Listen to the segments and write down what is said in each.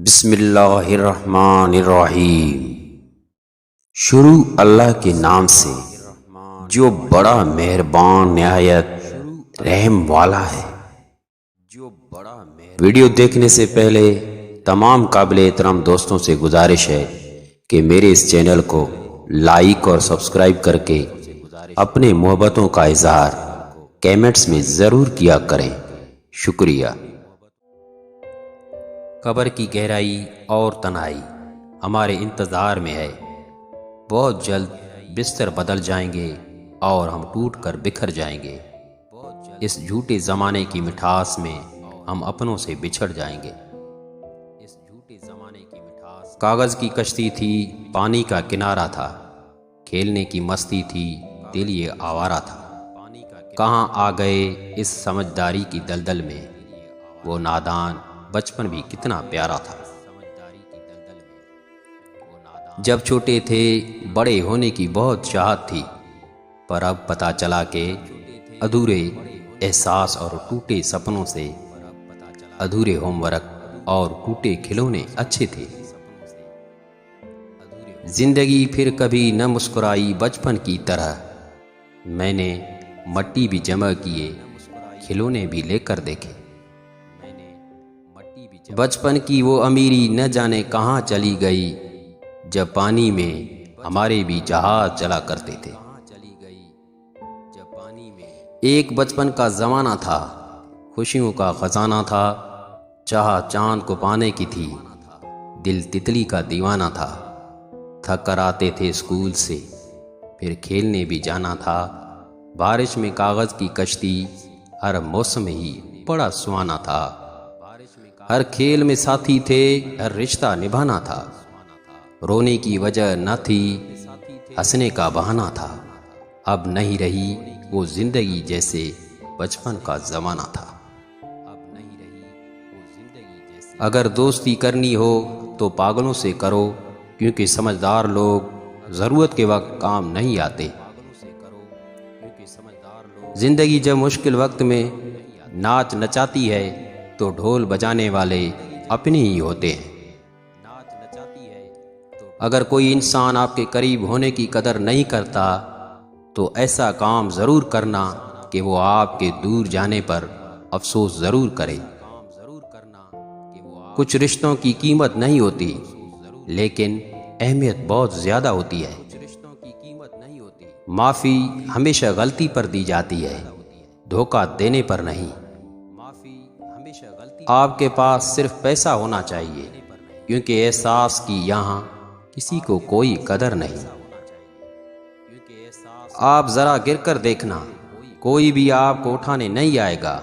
बिस्मिल्लाहिर्रहमानिर्रहीम। शुरू अल्लाह के नाम से जो बड़ा मेहरबान निहायत रहम वाला है। वीडियो देखने से पहले तमाम काबिल एहतराम दोस्तों से गुजारिश है कि मेरे इस चैनल को लाइक और सब्सक्राइब करके अपने मोहब्बतों का इजहार कमेंट्स में ज़रूर किया करें। शुक्रिया। कब्र की गहराई और तन्हाई हमारे इंतज़ार में है। बहुत जल्द बिस्तर बदल जाएंगे और हम टूट कर बिखर जाएंगे। इस झूठे ज़माने की मिठास में हम अपनों से बिछड़ जाएंगे। कागज़ की कश्ती थी, पानी का किनारा था, खेलने की मस्ती थी, दिल ये आवारा था। कहाँ आ गए इस समझदारी की दलदल में, वो नादान बचपन भी कितना प्यारा था। जब छोटे थे बड़े होने की बहुत चाहत थी, पर अब पता चला कि अधूरे एहसास और टूटे सपनों से अधूरे होमवर्क और टूटे खिलौने अच्छे थे। जिंदगी फिर कभी न मुस्कुराई बचपन की तरह। मैंने मट्टी भी जमा किए, खिलौने भी लेकर देखे। बचपन की वो अमीरी न जाने कहाँ चली गई, जब पानी में हमारे भी जहाज चला करते थे। एक बचपन का ज़माना था, खुशियों का ख़जाना था, चाह चांद को पाने की थी, दिल तितली का दीवाना था। थक कर आते थे स्कूल से, फिर खेलने भी जाना था। बारिश में कागज़ की कश्ती, हर मौसम ही बड़ा सुहाना था। हर खेल में साथी थे, हर रिश्ता निभाना था। रोने की वजह न थी, हंसने का बहाना था। अब नहीं रही वो जिंदगी जैसे बचपन का ज़माना था। अगर दोस्ती करनी हो तो पागलों से करो, क्योंकि समझदार लोग ज़रूरत के वक्त काम नहीं आते। जिंदगी जब मुश्किल वक्त में नाच नचाती है तो ढोल बजाने वाले अपने ही होते हैं। अगर कोई इंसान आपके करीब होने की कदर नहीं करता तो ऐसा काम ज़रूर करना कि वो आपके दूर जाने पर अफसोस ज़रूर करे। कुछ रिश्तों की कीमत नहीं होती, लेकिन अहमियत बहुत ज़्यादा होती है। माफ़ी हमेशा गलती पर दी जाती है, धोखा देने पर नहीं। आपके पास सिर्फ पैसा होना चाहिए, क्योंकि एहसास की यहाँ किसी को कोई कदर नहीं। आप ज़रा गिरकर देखना, कोई भी आपको उठाने नहीं आएगा,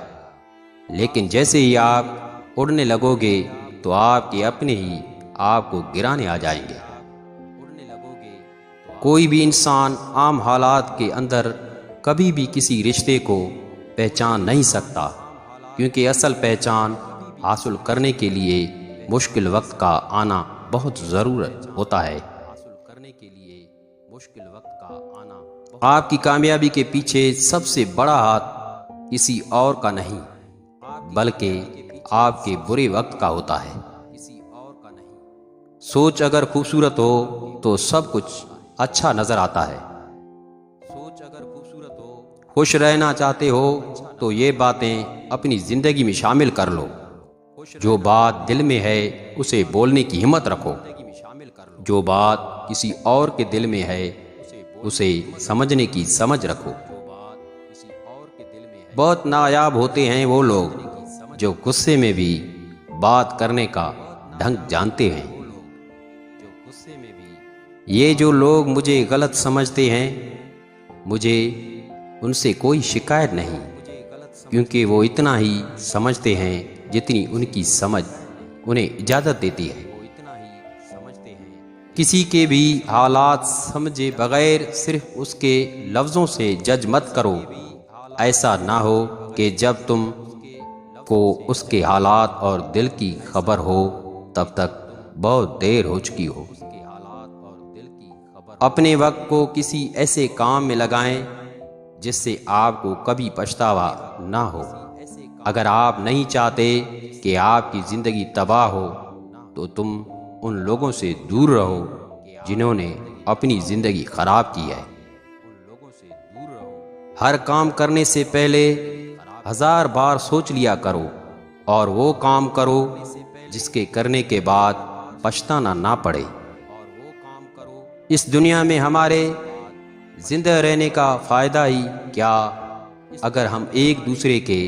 लेकिन जैसे ही आप उड़ने लगोगे तो आपके अपने ही आपको गिराने आ जाएंगे। कोई भी इंसान आम हालात के अंदर कभी भी किसी रिश्ते को पहचान नहीं सकता, क्योंकि असल पहचान हासिल करने के लिए मुश्किल वक्त का आना बहुत ज़रूरत होता है। आपकी कामयाबी के पीछे सबसे बड़ा हाथ किसी और का नहीं, बल्कि आपके बुरे वक्त का होता है। सोच अगर खूबसूरत हो तो सब कुछ अच्छा नजर आता है। खुश रहना चाहते हो तो ये बातें अपनी जिंदगी में शामिल कर लो। जो बात दिल में है उसे बोलने की हिम्मत रखो। जो बात किसी और के दिल में है उसे समझने की समझ रखो। बहुत नायाब होते हैं वो लोग जो गुस्से में भी बात करने का ढंग जानते हैं। ये जो लोग मुझे गलत समझते हैं, मुझे उनसे कोई शिकायत नहीं, क्योंकि वो इतना ही समझते हैं जितनी उनकी समझ उन्हें इजाज़त देती है। किसी के भी हालात समझे बगैर सिर्फ उसके लफ्ज़ों से जज मत करो। ऐसा ना हो कि जब तुम को उसके हालात और दिल की खबर हो तब तक बहुत देर हो चुकी हो। अपने वक्त को किसी ऐसे काम में लगाएं जिससे आपको कभी पछतावा ना हो। अगर आप नहीं चाहते कि आपकी ज़िंदगी तबाह हो तो तुम उन लोगों से दूर रहो जिन्होंने अपनी जिंदगी खराब की है। हर काम करने से पहले 1000 बार सोच लिया करो और वो काम करो जिसके करने के बाद पछताना ना पड़े। इस दुनिया में हमारे जिंदा रहने का फ़ायदा ही क्या अगर हम एक दूसरे के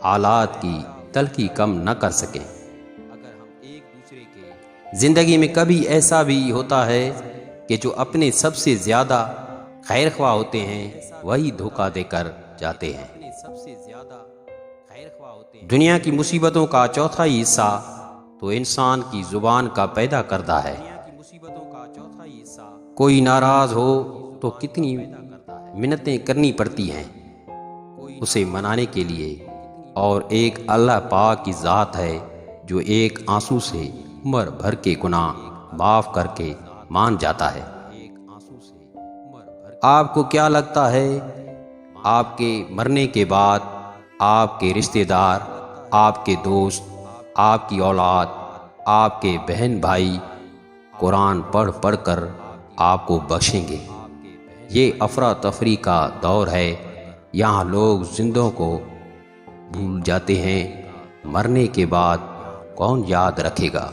हालात की तलखी कम न कर सकें। ज़िंदगी में कभी ऐसा भी होता है कि जो अपने सबसे ज़्यादा खैरख्वाह होते हैं वही धोखा देकर जाते हैं। दुनिया की मुसीबतों का चौथा हिस्सा तो इंसान की ज़ुबान का पैदा करता है। कोई नाराज़ हो तो कितनी मिन्नतें करनी पड़ती हैं उसे मनाने के लिए, और एक अल्लाह पाक की ज़ात है जो एक आंसू से उम्र भर के गुनाह माफ़ करके मान जाता है। आपको क्या लगता है आपके मरने के बाद आपके रिश्तेदार, आपके दोस्त, आपकी औलाद, आपके बहन भाई कुरान पढ़ पढ़ कर आपको बख्शेंगे? ये अफरा तफरी का दौर है। यहाँ लोग जिंदों को भूल जाते हैं, मरने के बाद कौन याद रखेगा।